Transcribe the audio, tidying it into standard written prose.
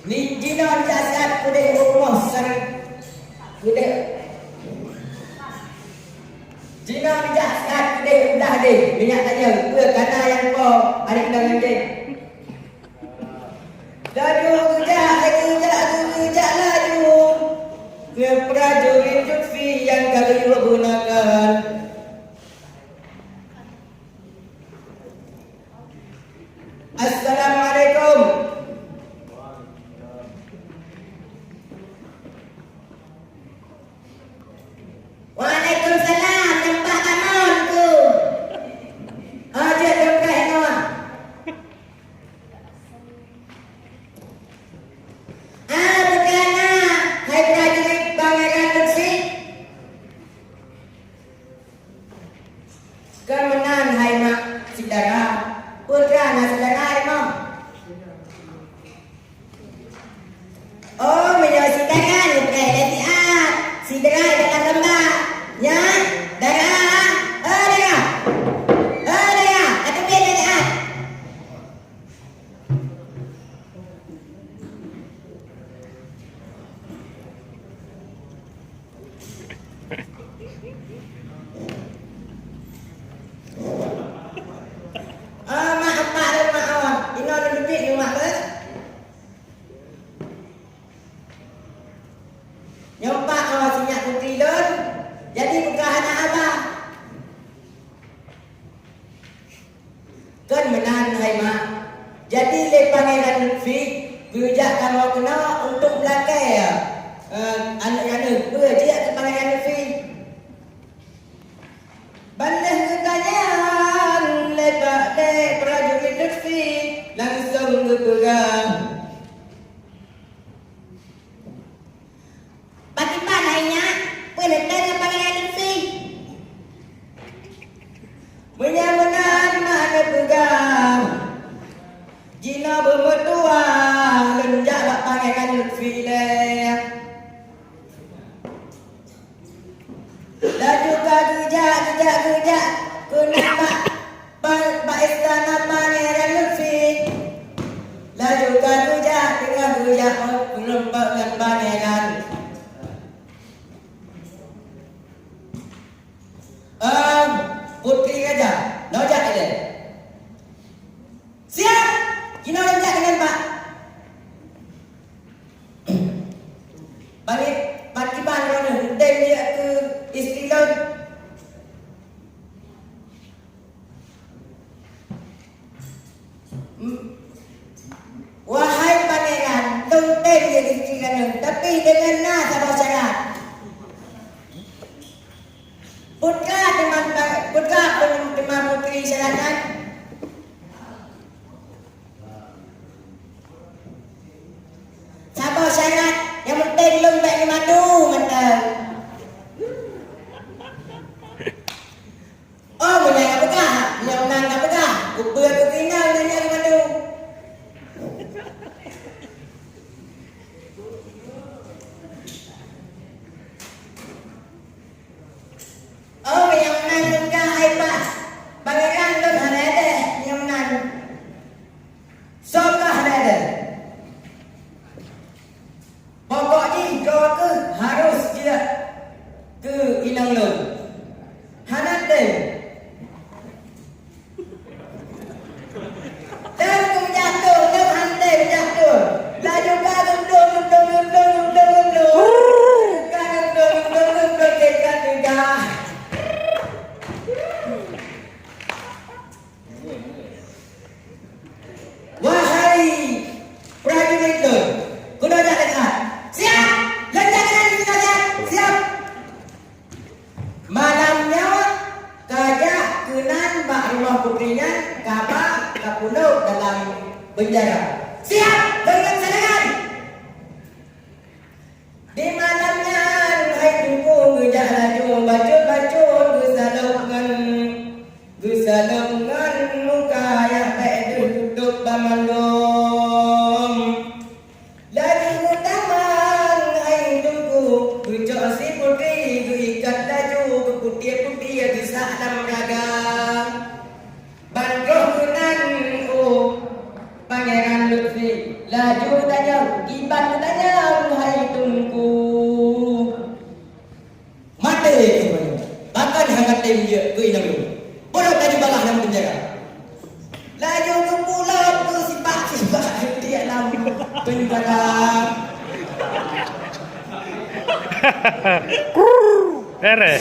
Ni jinon jasad kude rumah san kude. Jinon jasad kude udah deh. Minyak tanya kude kana yang ko adik dengan deh. Laju kerja laju. Ke prajurit Lutfi yang kalian gunakan. Assalamualaikum. Waalaikumsalam. Tempat taman tu. Aja tempat no. Bukannya hai prajurit Pangeran Lutfi. Kemenan hai mak saudara. Putra na saudara hai mak. Oh, menyaksikan bukan dari sidra dalam lembah. Ya, darah. Darah. Atau beda darah. Maaf. Ini ada lebih ni mak ke? Nyompak sinyak putri don. Jadi bukan anak abah. Kan menan hai mak. Jadi le Pangeran Lutfi bijak kalau kena untuk belakai anak-anak berjia ke Pangeran Lutfi. Bandeh ketanyaan lepak le prajurit Lutfi langsung berpegang. Bagaimana lainnya? Penentang Pangeran Lutfi. Menyamanan mana pegang. Jina bermertua lenjak bak Pangeran Lutfi le. Laju kerja. Kenapa bak istana Pangeran Lutfi. Laju kerja penumpang dan pangeran. Putri aja, lojak aja. Siap, kita lojak dengan Pak. Balik partiban mana? Dan dia ke isteri laut. Wahai pangeran, tentang dia isteri laut, tapi dengan sabah syarat. Putra teman putri syaratkan. Sabah syarat yang penting lembek ni madu mentang. Oh, punya apa kah? Punya menang apa kah? Kubur ke tinggal dia nyari madu. Oh, yang menang juga hai Pak. Pangeran don ada yang menang. Sokah ada. Pokoknya kau ke harus dia ke Inang Lo. Hanat deh. Dan jatuh, dan hantai jatuh. Laju kadung. Wahai prajurit don, kuno jangan siap, lenjakan kita siap. Malamnya kajak kenan bak rumah putrinya kabak kapulau dalam penjara. Siap, dengan serangan. Di malamnya hai tunggu ngejak laju bacot gesalungan muka yang baik duduk bamandom. Laju taman hai tunggu gejak si putri ikat laju ke putih bisa dalam raga. Bandroh kenan Pangeran Lutfi Laju tanya, Giban tanya, wahai tunku. Mati itu. Bahkan hangat dia ke inang lu. Bodoh tadi balah dalam penjara. Laju ke pulau ke sifat dia dalam penjara. Bere.